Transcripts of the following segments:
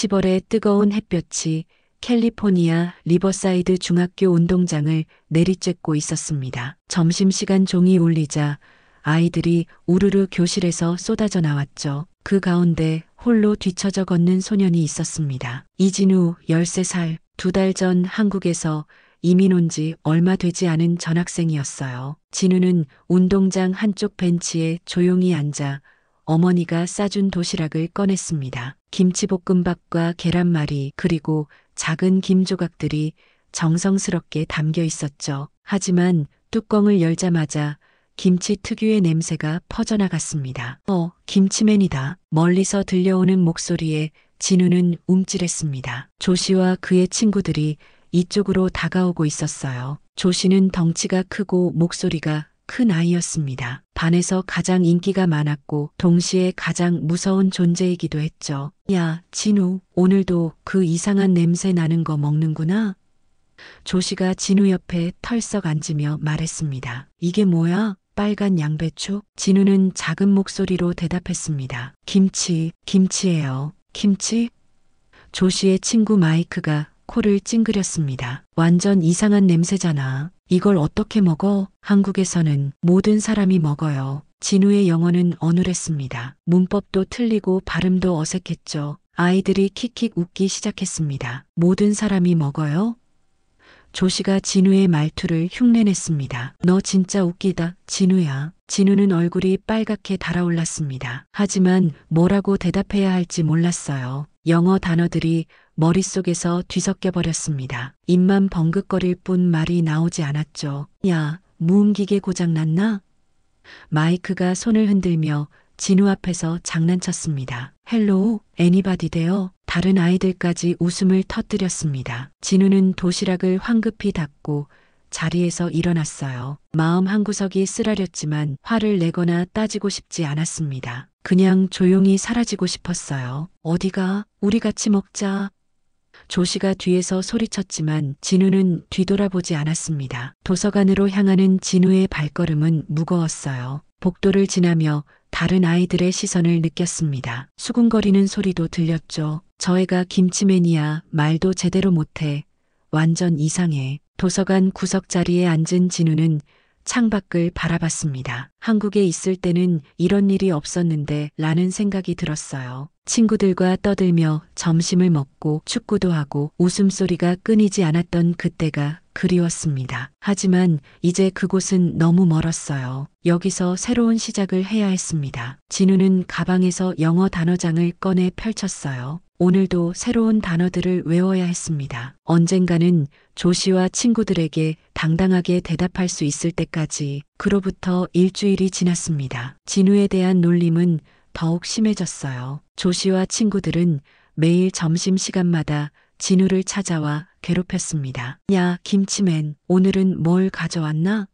10월의 뜨거운 햇볕이 캘리포니아 리버사이드 중학교 운동장을 내리쬐고 있었습니다. 점심시간 종이 울리자 아이들이 우르르 교실에서 쏟아져 나왔죠. 그 가운데 홀로 뒤처져 걷는 소년이 있었습니다. 이진우 13살, 2달 전 한국에서 이민 온 지 얼마 되지 않은 전학생이었어요. 진우는 운동장 한쪽 벤치에 조용히 앉아 어머니가 싸준 도시락을 꺼냈습니다. 김치볶음밥과 계란말이 그리고 작은 김 조각들이 정성스럽게 담겨 있었죠. 하지만 뚜껑을 열자마자 김치 특유의 냄새가 퍼져나갔습니다. 김치맨이다. 멀리서 들려오는 목소리에 진우는 움찔했습니다. 조씨와 그의 친구들이 이쪽으로 다가오고 있었어요. 조씨는 덩치가 크고 목소리가 큰 아이였습니다. 반에서 가장 인기가 많았고 동시에 가장 무서운 존재이기도 했죠. 야, 진우, 오늘도 그 이상한 냄새 나는 거 먹는구나. 조씨가 진우 옆에 털썩 앉으며 말했습니다. 이게 뭐야? 빨간 양배추? 진우는 작은 목소리로 대답했습니다. 김치예요. 김치? 조씨의 친구 마이크가 코를 찡그렸습니다. 완전 이상한 냄새잖아. 이걸 어떻게 먹어? 한국에서는 모든 사람이 먹어요. 진우의 영어는 어눌했습니다. 문법도 틀리고 발음도 어색했죠. 아이들이 킥킥 웃기 시작했습니다. 모든 사람이 먹어요? 조씨가 진우의 말투를 흉내냈습니다. 너 진짜 웃기다, 진우야. 진우는 얼굴이 빨갛게 달아올랐습니다. 하지만 뭐라고 대답해야 할지 몰랐어요. 영어 단어들이 머릿속에서 뒤섞여 버렸습니다. 입만 벙긋거릴 뿐 말이 나오지 않았죠. 야, 무음기계 고장났나? 마이크가 손을 흔들며 진우 앞에서 장난쳤습니다. 헬로우, 애니바디 데요? 다른 아이들까지 웃음을 터뜨렸습니다. 진우는 도시락을 황급히 닫고 자리에서 일어났어요. 마음 한구석이 쓰라렸지만 화를 내거나 따지고 싶지 않았습니다. 그냥 조용히 사라지고 싶었어요. 어디가? 우리 같이 먹자. 조씨가 뒤에서 소리쳤지만 진우는 뒤돌아보지 않았습니다. 도서관으로 향하는 진우의 발걸음은 무거웠어요. 복도를 지나며 다른 아이들의 시선을 느꼈습니다. 수군거리는 소리도 들렸죠. 저 애가 김치맨이야. 말도 제대로 못해. 완전 이상해. 도서관 구석자리에 앉은 진우는 창밖을 바라봤습니다. 한국에 있을 때는 이런 일이 없었는데 라는 생각이 들었어요. 친구들과 떠들며 점심을 먹고 축구도 하고 웃음소리가 끊이지 않았던 그때가 그리웠습니다. 하지만 이제 그곳은 너무 멀었어요. 여기서 새로운 시작을 해야 했습니다. 진우는 가방에서 영어 단어장을 꺼내 펼쳤어요. 오늘도 새로운 단어들을 외워야 했습니다. 언젠가는 조씨와 친구들에게 당당하게 대답할 수 있을 때까지. 그로부터 일주일이 지났습니다. 진우에 대한 놀림은 더욱 심해졌어요. 조씨와 친구들은 매일 점심시간마다 진우를 찾아와 괴롭혔습니다. 야, 김치맨, 오늘은 뭘 가져왔나?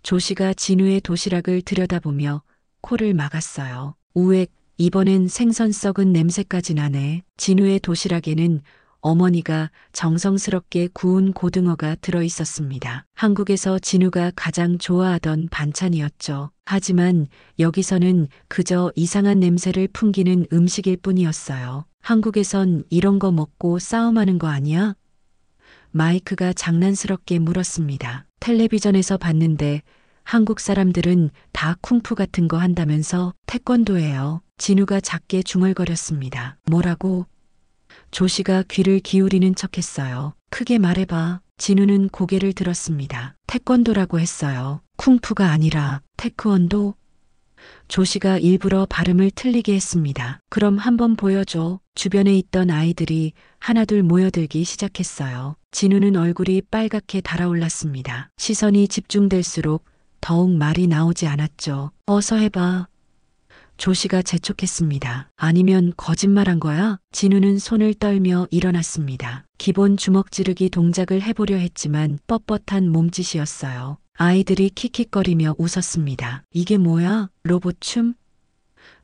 조씨가 진우의 도시락을 들여다보며 코를 막았어요. 우엑, 이번엔 생선 썩은 냄새까지 나네. 진우의 도시락에는 어머니가 정성스럽게 구운 고등어가 들어있었습니다. 한국에서 진우가 가장 좋아하던 반찬이었죠. 하지만 여기서는 그저 이상한 냄새를 풍기는 음식일 뿐이었어요. 한국에선 이런 거 먹고 싸움하는 거 아니야? 마이크가 장난스럽게 물었습니다. 텔레비전에서 봤는데 한국 사람들은 다 쿵푸 같은 거 한다면서. 태권도예요. 진우가 작게 중얼거렸습니다. 뭐라고? 조씨가 귀를 기울이는 척했어요. 크게 말해봐. 진우는 고개를 들었습니다. 태권도라고 했어요. 쿵푸가 아니라 태크원도? 조씨가 일부러 발음을 틀리게 했습니다. 그럼 한번 보여줘. 주변에 있던 아이들이 하나둘 모여들기 시작했어요. 진우는 얼굴이 빨갛게 달아올랐습니다. 시선이 집중될수록 더욱 말이 나오지 않았죠. 어서 해봐. 조씨가 재촉했습니다. 아니면 거짓말한 거야? 진우는 손을 떨며 일어났습니다. 기본 주먹 찌르기 동작을 해보려 했지만 뻣뻣한 몸짓이었어요. 아이들이 킥킥거리며 웃었습니다. 이게 뭐야? 로봇 춤?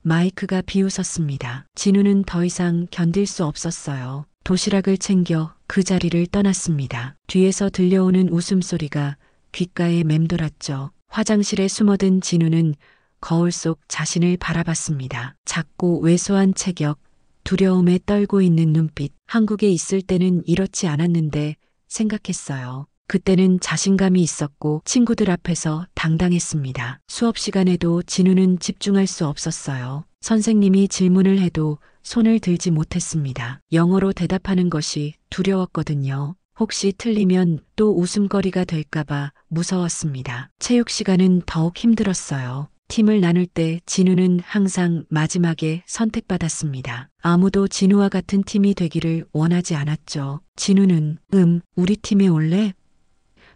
마이크가 비웃었습니다. 진우는 더 이상 견딜 수 없었어요. 도시락을 챙겨 그 자리를 떠났습니다. 뒤에서 들려오는 웃음소리가 귓가에 맴돌았죠. 화장실에 숨어든 진우는 거울 속 자신을 바라봤습니다. 작고 왜소한 체격, 두려움에 떨고 있는 눈빛. 한국에 있을 때는 이렇지 않았는데 생각했어요. 그때는 자신감이 있었고 친구들 앞에서 당당했습니다. 수업 시간에도 진우는 집중할 수 없었어요. 선생님이 질문을 해도 손을 들지 못했습니다. 영어로 대답하는 것이 두려웠거든요. 혹시 틀리면 또 웃음거리가 될까봐 무서웠습니다. 체육 시간은 더욱 힘들었어요. 팀을 나눌 때 진우는 항상 마지막에 선택받았습니다. 아무도 진우와 같은 팀이 되기를 원하지 않았죠. 진우는 우리 팀에 올래?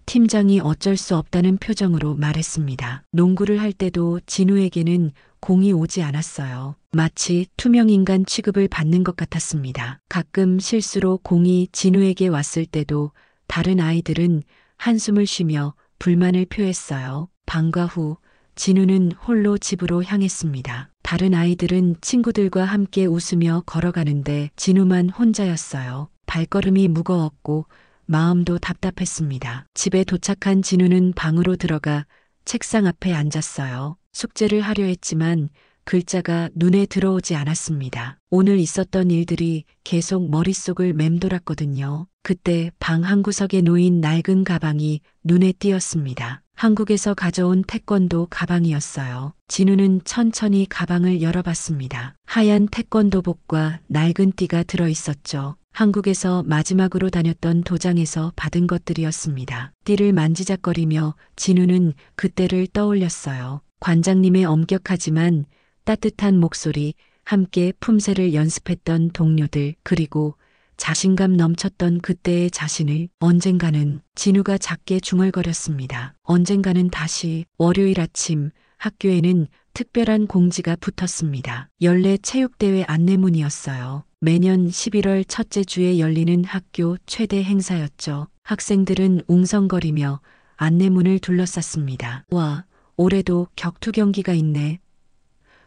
팀장이 어쩔 수 없다는 표정으로 말했습니다. 농구를 할 때도 진우에게는 공이 오지 않았어요. 마치 투명인간 취급을 받는 것 같았습니다. 가끔 실수로 공이 진우에게 왔을 때도 다른 아이들은 한숨을 쉬며 불만을 표했어요. 방과 후 진우는 홀로 집으로 향했습니다. 다른 아이들은 친구들과 함께 웃으며 걸어가는데 진우만 혼자였어요. 발걸음이 무거웠고 마음도 답답했습니다. 집에 도착한 진우는 방으로 들어가 책상 앞에 앉았어요. 숙제를 하려 했지만 글자가 눈에 들어오지 않았습니다. 오늘 있었던 일들이 계속 머릿속을 맴돌았거든요. 그때 방 한구석에 놓인 낡은 가방이 눈에 띄었습니다. 한국에서 가져온 태권도 가방이었어요. 진우는 천천히 가방을 열어봤습니다. 하얀 태권도복과 낡은 띠가 들어있었죠. 한국에서 마지막으로 다녔던 도장에서 받은 것들이었습니다. 띠를 만지작거리며 진우는 그때를 떠올렸어요. 관장님의 엄격하지만 따뜻한 목소리, 함께 품새를 연습했던 동료들, 그리고 자신감 넘쳤던 그때의 자신을. 언젠가는 진우가 작게 중얼거렸습니다. 언젠가는 다시. 월요일 아침 학교에는 특별한 공지가 붙었습니다. 연례 체육대회 안내문이었어요. 매년 11월 첫째 주에 열리는 학교 최대 행사였죠. 학생들은 웅성거리며 안내문을 둘러쌌습니다. 와, 올해도 격투 경기가 있네.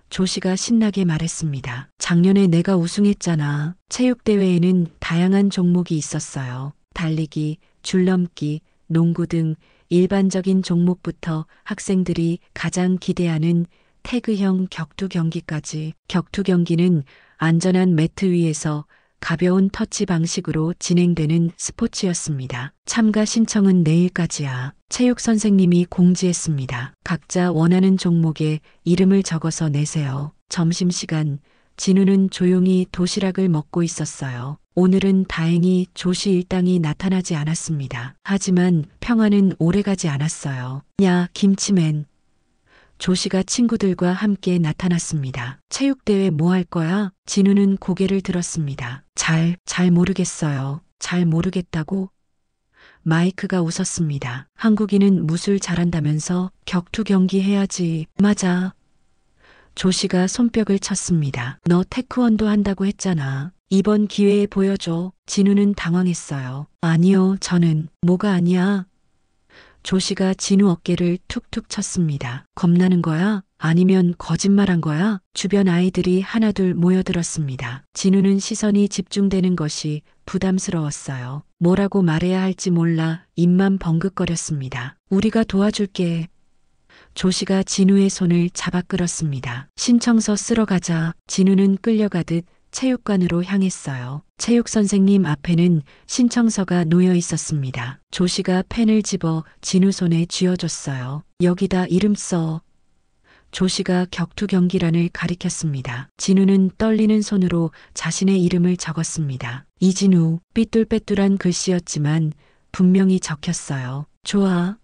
조씨가 신나게 말했습니다. 작년에 내가 우승했잖아. 체육대회에는 다양한 종목이 있었어요. 달리기, 줄넘기, 농구 등 일반적인 종목부터 학생들이 가장 기대하는 태그형 격투 경기까지. 격투 경기는 안전한 매트 위에서 가벼운 터치 방식으로 진행되는 스포츠였습니다. 참가 신청은 내일까지야. 체육 선생님이 공지했습니다. 각자 원하는 종목에 이름을 적어서 내세요. 점심시간, 진우는 조용히 도시락을 먹고 있었어요. 오늘은 다행히 조씨 일당이 나타나지 않았습니다. 하지만 평화는 오래가지 않았어요. 야, 김치맨. 조씨가 친구들과 함께 나타났습니다. 체육대회 뭐 할 거야? 진우는 고개를 들었습니다. 잘 모르겠어요. 잘 모르겠다고? 마이크가 웃었습니다. 한국인은 무술 잘한다면서 격투 경기 해야지. 맞아. 조씨가 손뼉을 쳤습니다. 너 태크원도 한다고 했잖아. 이번 기회에 보여줘. 진우는 당황했어요. 아니요, 저는. 뭐가 아니야? 조씨가 진우 어깨를 툭툭 쳤습니다. 겁나는 거야? 아니면 거짓말한 거야? 주변 아이들이 하나둘 모여들었습니다. 진우는 시선이 집중되는 것이 부담스러웠어요. 뭐라고 말해야 할지 몰라 입만 벙긋거렸습니다. 우리가 도와줄게. 조씨가 진우의 손을 잡아 끌었습니다. 신청서 쓰러 가자. 진우는 끌려가듯 체육관으로 향했어요. 체육 선생님 앞에는 신청서가 놓여 있었습니다. 조씨가 펜을 집어 진우 손에 쥐어줬어요. 여기다 이름 써. 조씨가 격투 경기란을 가리켰습니다. 진우는 떨리는 손으로 자신의 이름을 적었습니다. 이진우. 삐뚤빼뚤한 글씨였지만 분명히 적혔어요. 좋아.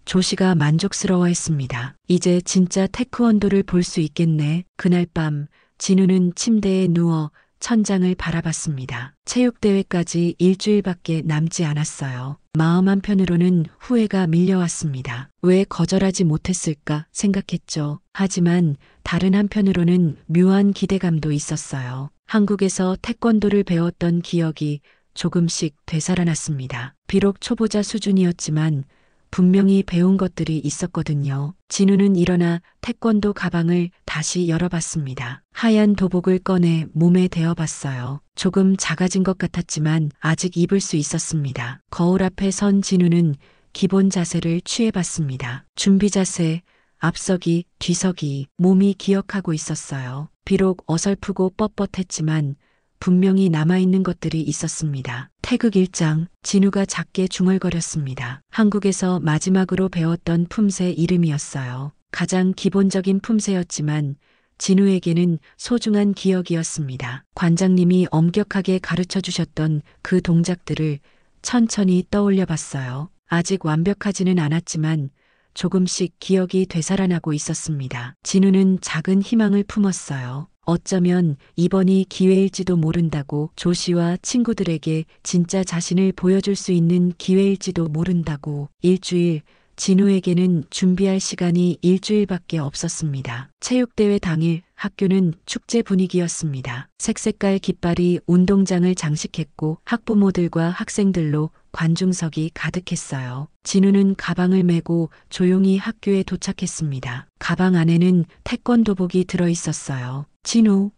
조씨가 만족스러워했습니다. 이제 진짜 태크원도를 볼 수 있겠네. 그날 밤 진우는 침대에 누워 천장을 바라봤습니다. 체육대회까지 일주일밖에 남지 않았어요. 마음 한편으로는 후회가 밀려왔습니다. 왜 거절하지 못했을까 생각했죠. 하지만 다른 한편으로는 묘한 기대감도 있었어요. 한국에서 태권도를 배웠던 기억이 조금씩 되살아났습니다. 비록 초보자 수준이었지만 분명히 배운 것들이 있었거든요. 진우는 일어나 태권도 가방을 다시 열어봤습니다. 하얀 도복을 꺼내 몸에 대어봤어요. 조금 작아진 것 같았지만 아직 입을 수 있었습니다. 거울 앞에 선 진우는 기본 자세를 취해봤습니다. 준비 자세, 앞서기, 뒤서기, 몸이 기억하고 있었어요. 비록 어설프고 뻣뻣했지만 분명히 남아있는 것들이 있었습니다. 태극 1장, 진우가 작게 중얼거렸습니다. 한국에서 마지막으로 배웠던 품새 이름이었어요. 가장 기본적인 품새였지만 진우에게는 소중한 기억이었습니다. 관장님이 엄격하게 가르쳐 주셨던 그 동작들을 천천히 떠올려 봤어요. 아직 완벽하지는 않았지만 조금씩 기억이 되살아나고 있었습니다. 진우는 작은 희망을 품었어요. 어쩌면 이번이 기회일지도 모른다고, 조 씨와 친구들에게 진짜 자신을 보여줄 수 있는 기회일지도 모른다고. 일주일, 진우에게는 준비할 시간이 일주일밖에 없었습니다. 체육대회 당일 학교는 축제 분위기였습니다. 색색깔 깃발이 운동장을 장식했고 학부모들과 학생들로 관중석이 가득했어요. 진우는 가방을 메고 조용히 학교에 도착했습니다. 가방 안에는 태권도복이 들어있었어요. 진우.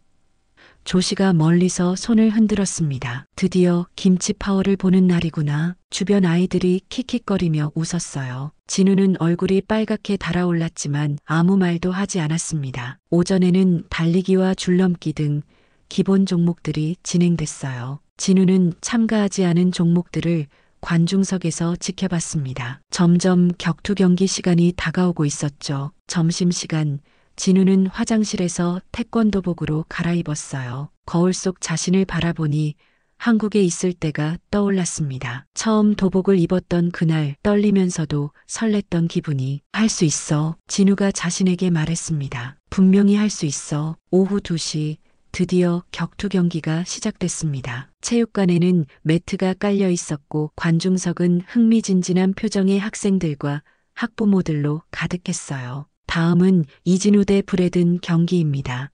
조씨가 멀리서 손을 흔들었습니다. 드디어 김치 파워를 보는 날이구나. 주변 아이들이 킥킥거리며 웃었어요. 진우는 얼굴이 빨갛게 달아올랐지만 아무 말도 하지 않았습니다. 오전에는 달리기와 줄넘기 등 기본 종목들이 진행됐어요. 진우는 참가하지 않은 종목들을 관중석에서 지켜봤습니다. 점점 격투 경기 시간이 다가오고 있었죠. 점심시간, 진우는 화장실에서 태권도복으로 갈아입었어요. 거울 속 자신을 바라보니 한국에 있을 때가 떠올랐습니다. 처음 도복을 입었던 그날, 떨리면서도 설렜던 기분이. 할 수 있어. 진우가 자신에게 말했습니다. 분명히 할 수 있어. 오후 2시, 드디어 격투 경기가 시작됐습니다. 체육관에는 매트가 깔려 있었고 관중석은 흥미진진한 표정의 학생들과 학부모들로 가득했어요. 다음은 이진우 대 브래든 경기입니다.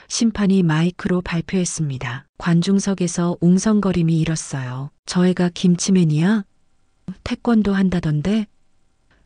심판이 마이크로 발표했습니다. 관중석에서 웅성거림이 일었어요. 저 애가 김치맨이야? 태권도 한다던데?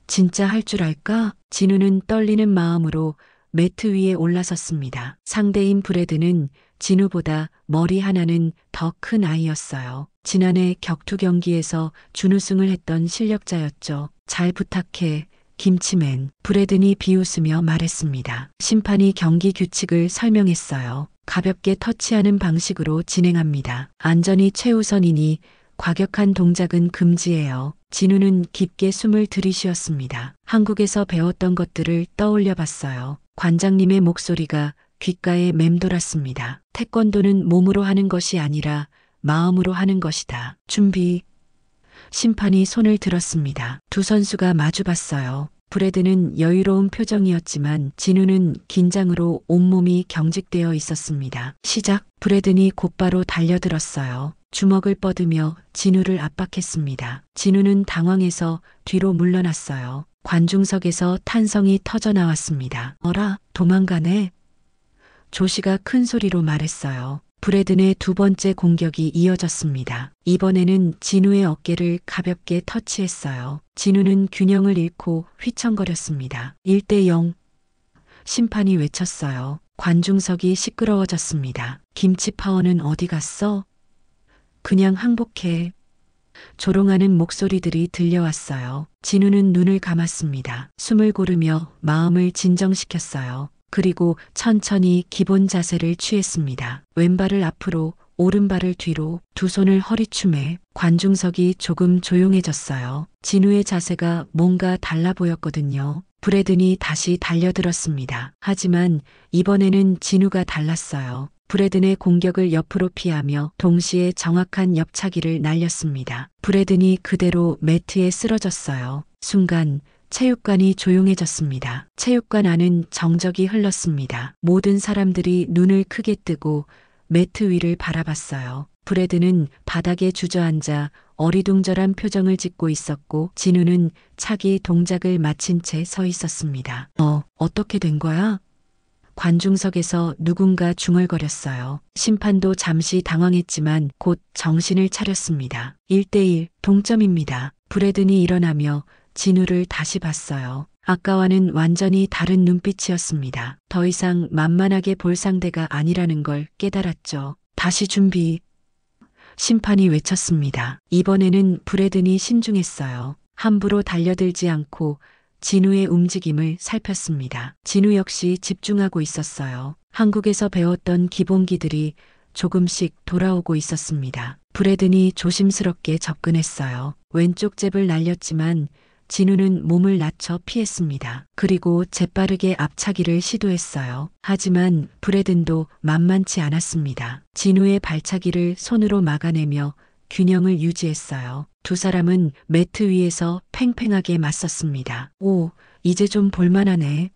진짜 할 줄 알까? 진우는 떨리는 마음으로 매트 위에 올라섰습니다. 상대인 브래드는 진우보다 머리 하나는 더 큰 아이였어요. 지난해 격투 경기에서 준우승을 했던 실력자였죠. 잘 부탁해. 김치맨. 브래든이 비웃으며 말했습니다. 심판이 경기 규칙을 설명했어요. 가볍게 터치하는 방식으로 진행합니다. 안전이 최우선이니 과격한 동작은 금지예요. 진우는 깊게 숨을 들이쉬었습니다. 한국에서 배웠던 것들을 떠올려 봤어요. 관장님의 목소리가 귓가에 맴돌았습니다. 태권도는 몸으로 하는 것이 아니라 마음으로 하는 것이다. 준비. 심판이 손을 들었습니다. 두 선수가 마주봤어요. 브래드는 여유로운 표정이었지만 진우는 긴장으로 온몸이 경직되어 있었습니다. 시작. 브래든이 곧바로 달려들었어요. 주먹을 뻗으며 진우를 압박했습니다. 진우는 당황해서 뒤로 물러났어요. 관중석에서 탄성이 터져 나왔습니다. 어라, 도망가네. 조씨가 큰 소리로 말했어요. 브래든의 두 번째 공격이 이어졌습니다. 이번에는 진우의 어깨를 가볍게 터치했어요. 진우는 균형을 잃고 휘청거렸습니다. 1대0. 심판이 외쳤어요. 관중석이 시끄러워졌습니다. 김치 파워는 어디 갔어? 그냥 항복해. 조롱하는 목소리들이 들려왔어요. 진우는 눈을 감았습니다. 숨을 고르며 마음을 진정시켰어요. 그리고 천천히 기본 자세를 취했습니다. 왼발을 앞으로, 오른발을 뒤로, 두 손을 허리춤에. 관중석이 조금 조용해졌어요. 진우의 자세가 뭔가 달라 보였거든요. 브래든이 다시 달려들었습니다. 하지만 이번에는 진우가 달랐어요. 브래든의 공격을 옆으로 피하며 동시에 정확한 옆차기를 날렸습니다. 브래든이 그대로 매트에 쓰러졌어요. 순간 체육관이 조용해졌습니다. 체육관 안은 정적이 흘렀습니다. 모든 사람들이 눈을 크게 뜨고 매트 위를 바라봤어요. 브래드는 바닥에 주저앉아 어리둥절한 표정을 짓고 있었고 진우는 차기 동작을 마친 채 서 있었습니다. 어떻게 된 거야? 관중석에서 누군가 중얼거렸어요. 심판도 잠시 당황했지만 곧 정신을 차렸습니다. 1대1 동점입니다. 브래든이 일어나며 진우를 다시 봤어요. 아까와는 완전히 다른 눈빛이었습니다. 더 이상 만만하게 볼 상대가 아니라는 걸 깨달았죠. 다시 준비. 심판이 외쳤습니다. 이번에는 브래든이 신중했어요. 함부로 달려들지 않고 진우의 움직임을 살폈습니다. 진우 역시 집중하고 있었어요. 한국에서 배웠던 기본기들이 조금씩 돌아오고 있었습니다. 브래든이 조심스럽게 접근했어요. 왼쪽 잽을 날렸지만 진우는 몸을 낮춰 피했습니다. 그리고 재빠르게 앞차기를 시도했어요. 하지만 브래든도 만만치 않았습니다. 진우의 발차기를 손으로 막아내며 균형을 유지했어요. 두 사람은 매트 위에서 팽팽하게 맞섰습니다. 오, 이제 좀 볼만하네.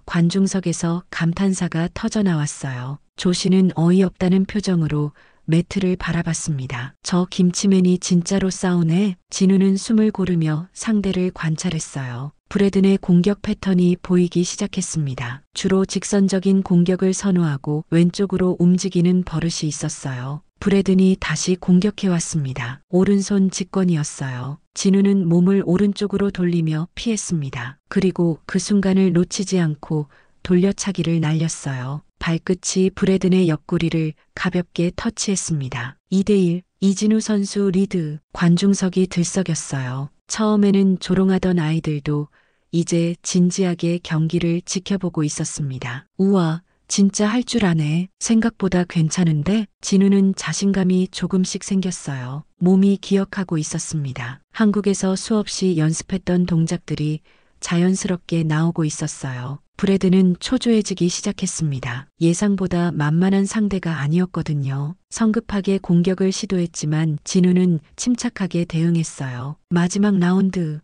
관중석에서 감탄사가 터져나왔어요. 조씨는 어이없다는 표정으로 매트를 바라봤습니다. 저 김치맨이 진짜로 싸우네. 진우는 숨을 고르며 상대를 관찰했어요. 브래든의 공격 패턴이 보이기 시작했습니다. 주로 직선적인 공격을 선호하고 왼쪽으로 움직이는 버릇이 있었어요. 브래든이 다시 공격해왔습니다. 오른손 직권이었어요. 진우는 몸을 오른쪽으로 돌리며 피했습니다. 그리고 그 순간을 놓치지 않고 돌려차기를 날렸어요. 발끝이 브래든의 옆구리를 가볍게 터치했습니다. 2대1, 이진우 선수 리드. 관중석이 들썩였어요. 처음에는 조롱하던 아이들도 이제 진지하게 경기를 지켜보고 있었습니다. 우와, 진짜 할 줄 아네. 생각보다 괜찮은데? 진우는 자신감이 조금씩 생겼어요. 몸이 기억하고 있었습니다. 한국에서 수없이 연습했던 동작들이 자연스럽게 나오고 있었어요. 브래드는 초조해지기 시작했습니다. 예상보다 만만한 상대가 아니었거든요. 성급하게 공격을 시도했지만 진우는 침착하게 대응했어요. 마지막 라운드.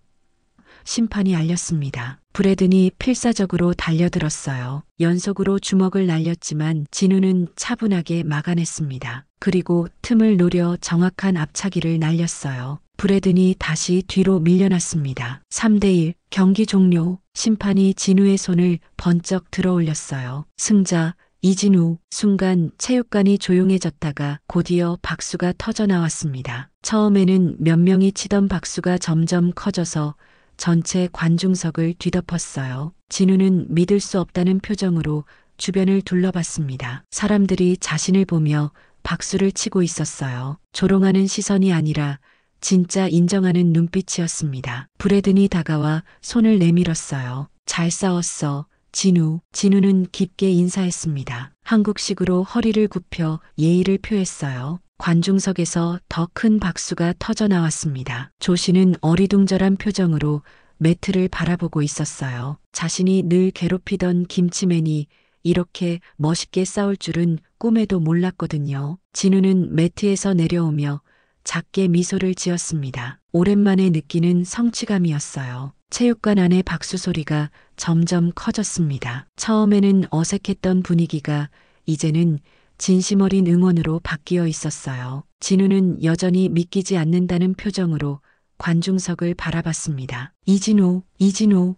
심판이 알렸습니다. 브래든이 필사적으로 달려들었어요. 연속으로 주먹을 날렸지만 진우는 차분하게 막아냈습니다. 그리고 틈을 노려 정확한 앞차기를 날렸어요. 브래든이 다시 뒤로 밀려났습니다. 3대1, 경기 종료. 심판이 진우의 손을 번쩍 들어 올렸어요. 승자, 이진우. 순간 체육관이 조용해졌다가 곧이어 박수가 터져나왔습니다. 처음에는 몇 명이 치던 박수가 점점 커져서 전체 관중석을 뒤덮었어요. 진우는 믿을 수 없다는 표정으로 주변을 둘러봤습니다. 사람들이 자신을 보며 박수를 치고 있었어요. 조롱하는 시선이 아니라 진짜 인정하는 눈빛이었습니다. 브래든이 다가와 손을 내밀었어요. 잘 싸웠어, 진우. 진우는 깊게 인사했습니다. 한국식으로 허리를 굽혀 예의를 표했어요. 관중석에서 더 큰 박수가 터져나왔습니다. 조씨는 어리둥절한 표정으로 매트를 바라보고 있었어요. 자신이 늘 괴롭히던 김치맨이 이렇게 멋있게 싸울 줄은 꿈에도 몰랐거든요. 진우는 매트에서 내려오며 작게 미소를 지었습니다. 오랜만에 느끼는 성취감이었어요. 체육관 안의 박수 소리가 점점 커졌습니다. 처음에는 어색했던 분위기가 이제는 진심 어린 응원으로 바뀌어 있었어요. 진우는 여전히 믿기지 않는다는 표정으로 관중석을 바라봤습니다. 이진우, 이진우.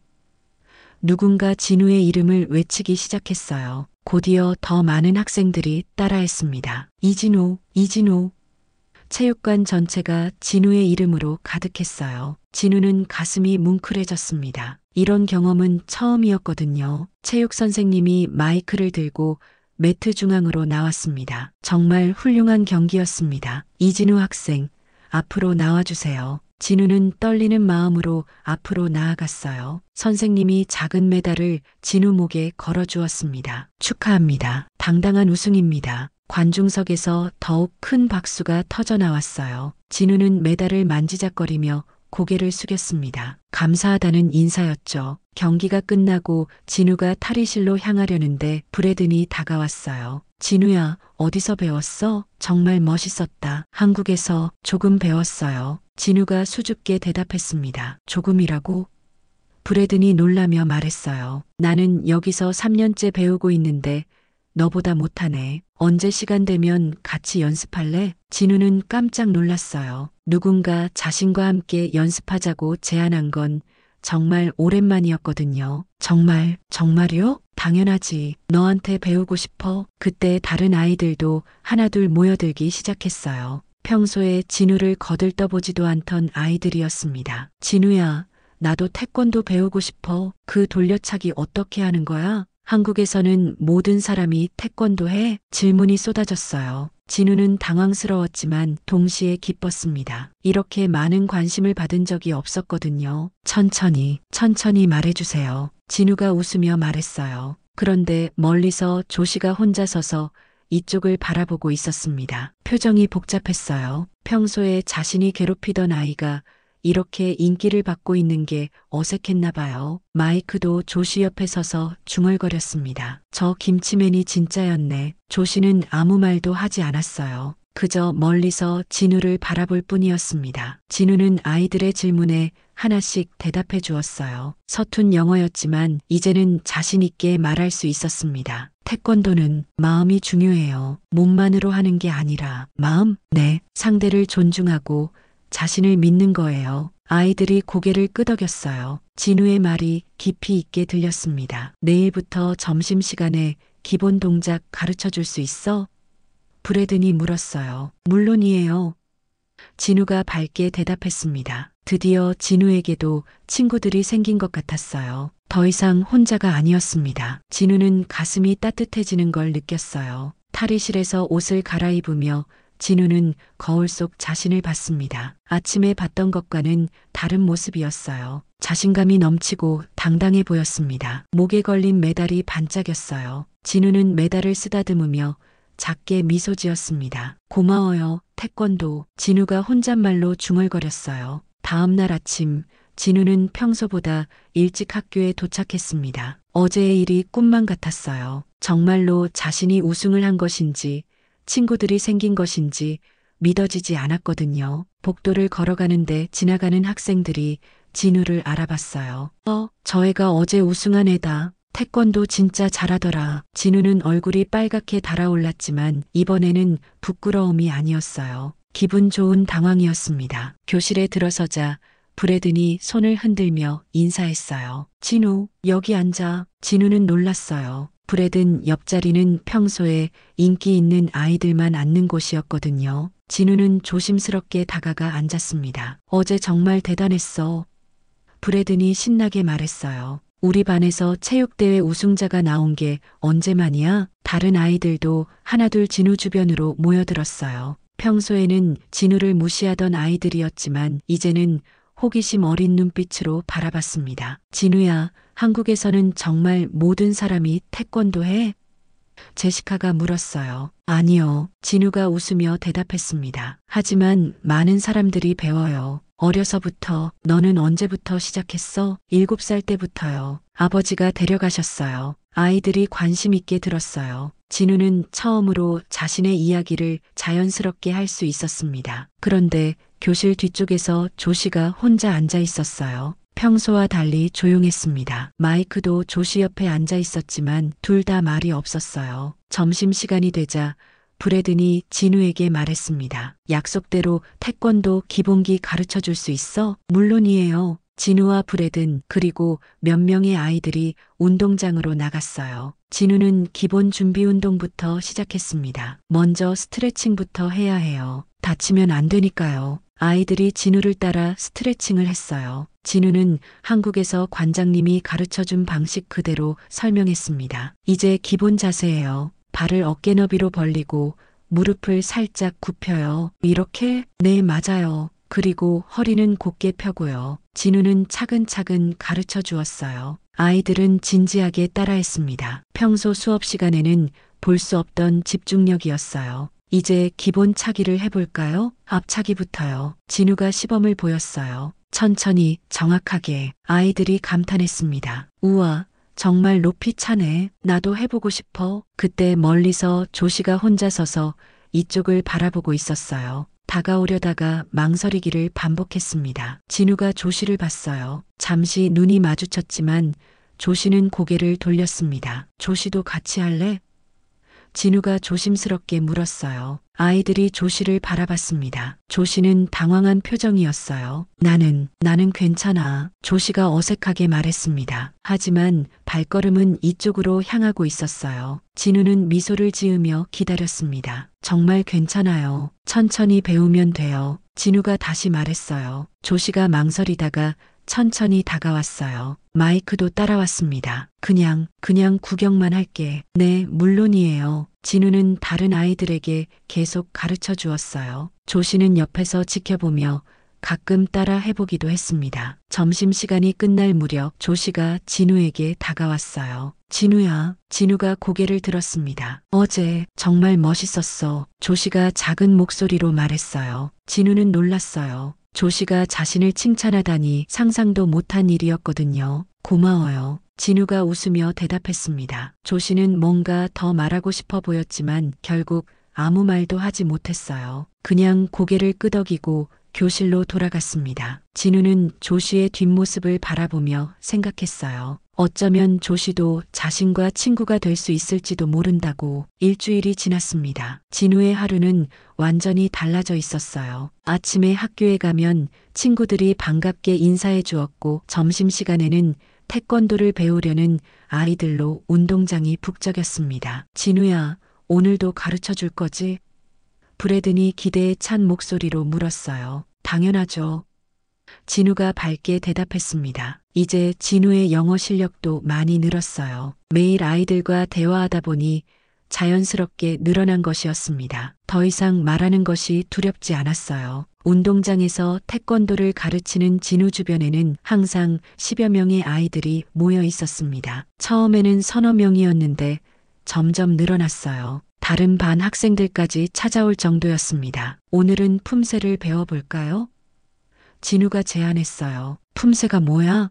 누군가 진우의 이름을 외치기 시작했어요. 곧이어 더 많은 학생들이 따라했습니다. 이진우, 이진우. 체육관 전체가 진우의 이름으로 가득했어요. 진우는 가슴이 뭉클해졌습니다. 이런 경험은 처음이었거든요. 체육 선생님이 마이크를 들고 매트 중앙으로 나왔습니다. 정말 훌륭한 경기였습니다. 이진우 학생, 앞으로 나와주세요. 진우는 떨리는 마음으로 앞으로 나아갔어요. 선생님이 작은 메달을 진우 목에 걸어주었습니다. 축하합니다. 당당한 우승입니다. 관중석에서 더욱 큰 박수가 터져나왔어요. 진우는 메달을 만지작거리며 고개를 숙였습니다. 감사하다는 인사였죠. 경기가 끝나고 진우가 탈의실로 향하려는데 브래든이 다가왔어요. 진우야, 어디서 배웠어? 정말 멋있었다. 한국에서 조금 배웠어요. 진우가 수줍게 대답했습니다. 조금이라고? 브래든이 놀라며 말했어요. 나는 여기서 3년째 배우고 있는데 너보다 못하네. 언제 시간 되면 같이 연습할래? 진우는 깜짝 놀랐어요. 누군가 자신과 함께 연습하자고 제안한 건 정말 오랜만이었거든요. 정말요? 당연하지. 너한테 배우고 싶어. 그때 다른 아이들도 하나둘 모여들기 시작했어요. 평소에 진우를 거들떠보지도 않던 아이들이었습니다. 진우야, 나도 태권도 배우고 싶어. 그 돌려차기 어떻게 하는 거야? 한국에서는 모든 사람이 태권도 해? 질문이 쏟아졌어요. 진우는 당황스러웠지만 동시에 기뻤습니다. 이렇게 많은 관심을 받은 적이 없었거든요. 천천히 말해주세요. 진우가 웃으며 말했어요. 그런데 멀리서 조씨가 혼자 서서 이쪽을 바라보고 있었습니다. 표정이 복잡했어요. 평소에 자신이 괴롭히던 아이가 이렇게 인기를 받고 있는 게 어색했나 봐요. 마이크도 조씨 옆에 서서 중얼거렸습니다. 저 김치맨이 진짜였네. 조씨는 아무 말도 하지 않았어요. 그저 멀리서 진우를 바라볼 뿐이었습니다. 진우는 아이들의 질문에 하나씩 대답해 주었어요. 서툰 영어였지만 이제는 자신 있게 말할 수 있었습니다. 태권도는 마음이 중요해요. 몸만으로 하는 게 아니라 마음? 네. 상대를 존중하고 자신을 믿는 거예요. 아이들이 고개를 끄덕였어요. 진우의 말이 깊이 있게 들렸습니다. 내일부터 점심시간에 기본 동작 가르쳐 줄 수 있어? 브래든이 물었어요. 물론이에요. 진우가 밝게 대답했습니다. 드디어 진우에게도 친구들이 생긴 것 같았어요. 더 이상 혼자가 아니었습니다. 진우는 가슴이 따뜻해지는 걸 느꼈어요. 탈의실에서 옷을 갈아입으며 진우는 거울 속 자신을 봤습니다. 아침에 봤던 것과는 다른 모습이었어요. 자신감이 넘치고 당당해 보였습니다. 목에 걸린 메달이 반짝였어요. 진우는 메달을 쓰다듬으며 작게 미소 지었습니다. 고마워요, 태권도. 진우가 혼잣말로 중얼거렸어요. 다음 날 아침, 진우는 평소보다 일찍 학교에 도착했습니다. 어제의 일이 꿈만 같았어요. 정말로 자신이 우승을 한 것인지 친구들이 생긴 것인지 믿어지지 않았거든요. 복도를 걸어가는데 지나가는 학생들이 진우를 알아봤어요. 저 애가 어제 우승한 애다. 태권도 진짜 잘하더라. 진우는 얼굴이 빨갛게 달아올랐지만 이번에는 부끄러움이 아니었어요. 기분 좋은 당황이었습니다. 교실에 들어서자 브래든이 손을 흔들며 인사했어요. 진우, 여기 앉아. 진우는 놀랐어요. 브래든 옆자리는 평소에 인기 있는 아이들만 앉는 곳이었거든요. 진우는 조심스럽게 다가가 앉았습니다. 어제 정말 대단했어. 브래든이 신나게 말했어요. 우리 반에서 체육대회 우승자가 나온 게 언제만이야? 다른 아이들도 하나둘 진우 주변으로 모여들었어요. 평소에는 진우를 무시하던 아이들이었지만 이제는 호기심 어린 눈빛으로 바라봤습니다. 진우야, 한국에서는 정말 모든 사람이 태권도 해? 제시카가 물었어요. 아니요. 진우가 웃으며 대답했습니다. 하지만 많은 사람들이 배워요. 어려서부터. 너는 언제부터 시작했어? 7살 때부터요. 아버지가 데려가셨어요. 아이들이 관심 있게 들었어요. 진우는 처음으로 자신의 이야기를 자연스럽게 할 수 있었습니다. 그런데 교실 뒤쪽에서 조씨가 혼자 앉아 있었어요. 평소와 달리 조용했습니다. 마이크도 조씨 옆에 앉아 있었지만 둘 다 말이 없었어요. 점심시간이 되자 브래든이 진우에게 말했습니다. 약속대로 태권도 기본기 가르쳐 줄 수 있어? 물론이에요. 진우와 브래든 그리고 몇 명의 아이들이 운동장으로 나갔어요. 진우는 기본 준비 운동부터 시작했습니다. 먼저 스트레칭부터 해야 해요. 다치면 안 되니까요. 아이들이 진우를 따라 스트레칭을 했어요. 진우는 한국에서 관장님이 가르쳐준 방식 그대로 설명했습니다. 이제 기본 자세예요. 발을 어깨 너비로 벌리고 무릎을 살짝 굽혀요. 이렇게? 네, 맞아요. 그리고 허리는 곧게 펴고요. 진우는 차근차근 가르쳐 주었어요. 아이들은 진지하게 따라했습니다. 평소 수업 시간에는 볼 수 없던 집중력이었어요. 이제 기본 차기를 해볼까요? 앞차기부터요. 진우가 시범을 보였어요. 천천히, 정확하게. 아이들이 감탄했습니다. 우와, 정말 높이 차네. 나도 해보고 싶어. 그때 멀리서 조씨가 혼자 서서 이쪽을 바라보고 있었어요. 다가오려다가 망설이기를 반복했습니다. 진우가 조씨를 봤어요. 잠시 눈이 마주쳤지만 조씨는 고개를 돌렸습니다. 조씨도 같이 할래? 진우가 조심스럽게 물었어요. 아이들이 조씨를 바라봤습니다. 조씨는 당황한 표정이었어요. 나는 괜찮아. 조씨가 어색하게 말했습니다. 하지만 발걸음은 이쪽으로 향하고 있었어요. 진우는 미소를 지으며 기다렸습니다. 정말 괜찮아요. 천천히 배우면 돼요. 진우가 다시 말했어요. 조씨가 망설이다가 천천히 다가왔어요. 마이크도 따라왔습니다. 그냥 구경만 할게. 네, 물론이에요. 진우는 다른 아이들에게 계속 가르쳐 주었어요. 조씨는 옆에서 지켜보며 가끔 따라 해보기도 했습니다. 점심시간이 끝날 무렵 조씨가 진우에게 다가왔어요. 진우야. 진우가 고개를 들었습니다. 어제 정말 멋있었어. 조씨가 작은 목소리로 말했어요. 진우는 놀랐어요. 조씨가 자신을 칭찬하다니 상상도 못한 일이었거든요. 고마워요. 진우가 웃으며 대답했습니다. 조씨는 뭔가 더 말하고 싶어 보였지만 결국 아무 말도 하지 못했어요. 그냥 고개를 끄덕이고 교실로 돌아갔습니다. 진우는 조씨의 뒷모습을 바라보며 생각했어요. 어쩌면 조씨도 자신과 친구가 될 수 있을지도 모른다고. 일주일이 지났습니다. 진우의 하루는 완전히 달라져 있었어요. 아침에 학교에 가면 친구들이 반갑게 인사해 주었고 점심시간에는 태권도를 배우려는 아이들로 운동장이 북적였습니다. 진우야, 오늘도 가르쳐 줄 거지? 브래든이 기대에 찬 목소리로 물었어요. 당연하죠. 진우가 밝게 대답했습니다. 이제 진우의 영어 실력도 많이 늘었어요. 매일 아이들과 대화하다 보니 자연스럽게 늘어난 것이었습니다. 더 이상 말하는 것이 두렵지 않았어요. 운동장에서 태권도를 가르치는 진우 주변에는 항상 10여 명의 아이들이 모여 있었습니다. 처음에는 서너 명이었는데 점점 늘어났어요. 다른 반 학생들까지 찾아올 정도였습니다. 오늘은 품새를 배워볼까요? 진우가 제안했어요. 품새가 뭐야?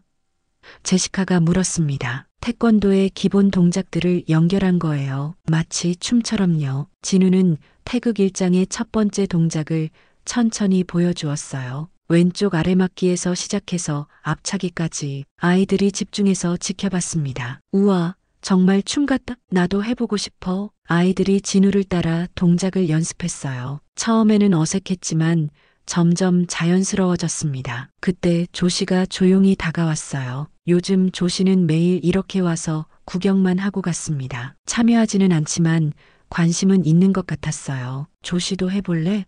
제시카가 물었습니다. 태권도의 기본 동작들을 연결한 거예요. 마치 춤처럼요. 진우는 태극 일장의 첫 번째 동작을 천천히 보여주었어요. 왼쪽 아래막기에서 시작해서 앞차기까지. 아이들이 집중해서 지켜봤습니다. 우와, 정말 춤 같다. 나도 해보고 싶어. 아이들이 진우를 따라 동작을 연습했어요. 처음에는 어색했지만 점점 자연스러워졌습니다. 그때 조씨가 조용히 다가왔어요. 요즘 조씨는 매일 이렇게 와서 구경만 하고 갔습니다. 참여하지는 않지만 관심은 있는 것 같았어요. 조씨도 해볼래?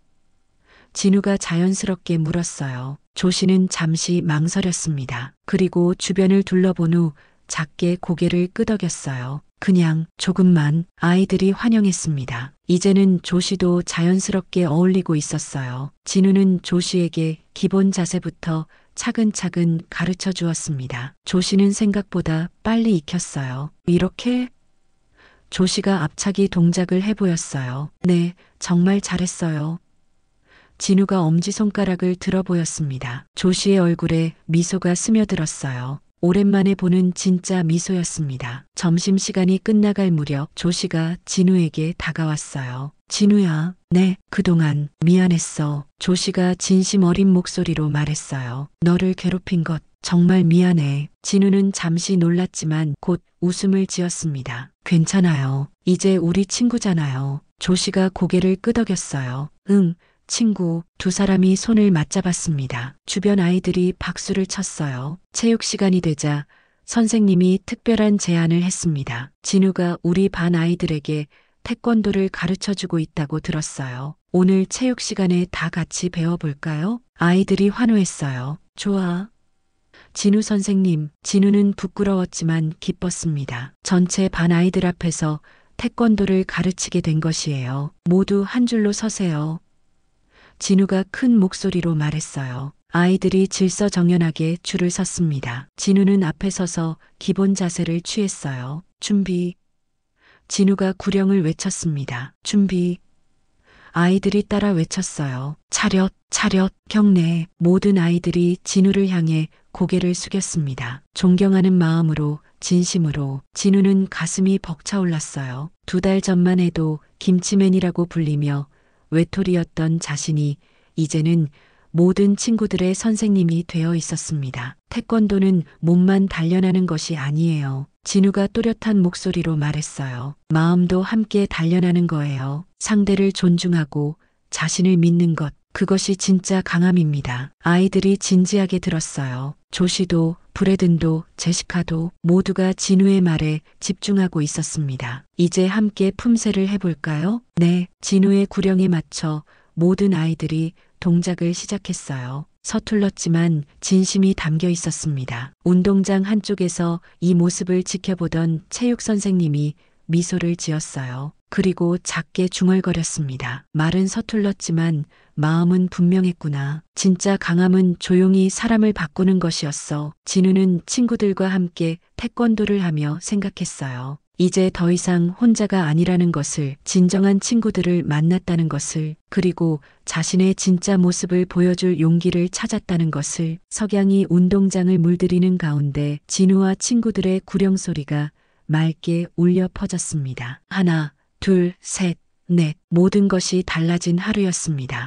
진우가 자연스럽게 물었어요. 조씨는 잠시 망설였습니다. 그리고 주변을 둘러본 후 작게 고개를 끄덕였어요. 그냥 조금만. 아이들이 환영했습니다. 이제는 조씨도 자연스럽게 어울리고 있었어요. 진우는 조씨에게 기본 자세부터 차근차근 가르쳐 주었습니다. 조씨는 생각보다 빨리 익혔어요. 이렇게? 조씨가 앞차기 동작을 해보였어요. 네, 정말 잘했어요. 진우가 엄지손가락을 들어 보였습니다. 조씨의 얼굴에 미소가 스며들었어요. 오랜만에 보는 진짜 미소였습니다. 점심시간이 끝나갈 무렵 조씨가 진우에게 다가왔어요. 진우야, 네, 그동안 미안했어. 조씨가 진심 어린 목소리로 말했어요. 너를 괴롭힌 것 정말 미안해. 진우는 잠시 놀랐지만 곧 웃음을 지었습니다. 괜찮아요. 이제 우리 친구잖아요. 조씨가 고개를 끄덕였어요. 응. 친구. 두 사람이 손을 맞잡았습니다. 주변 아이들이 박수를 쳤어요. 체육 시간이 되자 선생님이 특별한 제안을 했습니다. 진우가 우리 반 아이들에게 태권도를 가르쳐주고 있다고 들었어요. 오늘 체육 시간에 다 같이 배워볼까요? 아이들이 환호했어요. 좋아. 진우 선생님. 진우는 부끄러웠지만 기뻤습니다. 전체 반 아이들 앞에서 태권도를 가르치게 된 것이에요. 모두 한 줄로 서세요. 진우가 큰 목소리로 말했어요. 아이들이 질서정연하게 줄을 섰습니다. 진우는 앞에 서서 기본 자세를 취했어요. 준비. 진우가 구령을 외쳤습니다. 준비. 아이들이 따라 외쳤어요. 차렷, 차렷, 경례. 모든 아이들이 진우를 향해 고개를 숙였습니다. 존경하는 마음으로, 진심으로. 진우는 가슴이 벅차올랐어요. 2달 전만 해도 김치맨이라고 불리며 외톨이였던 자신이 이제는 모든 친구들의 선생님이 되어 있었습니다. 태권도는 몸만 단련하는 것이 아니에요. 진우가 또렷한 목소리로 말했어요. 마음도 함께 단련하는 거예요. 상대를 존중하고 자신을 믿는 것. 그것이 진짜 강함입니다. 아이들이 진지하게 들었어요. 조씨도, 브래든도, 제시카도 모두가 진우의 말에 집중하고 있었습니다. 이제 함께 품새를 해볼까요? 네, 진우의 구령에 맞춰 모든 아이들이 동작을 시작했어요. 서툴렀지만 진심이 담겨 있었습니다. 운동장 한쪽에서 이 모습을 지켜보던 체육 선생님이 미소를 지었어요. 그리고 작게 중얼거렸습니다. 말은 서툴렀지만 마음은 분명했구나. 진짜 강함은 조용히 사람을 바꾸는 것이었어. 진우는 친구들과 함께 태권도를 하며 생각했어요. 이제 더 이상 혼자가 아니라는 것을, 진정한 친구들을 만났다는 것을, 그리고 자신의 진짜 모습을 보여줄 용기를 찾았다는 것을. 석양이 운동장을 물들이는 가운데 진우와 친구들의 구령 소리가 맑게 울려 퍼졌습니다. 하나, 둘, 셋, 넷. 모든 것이 달라진 하루였습니다.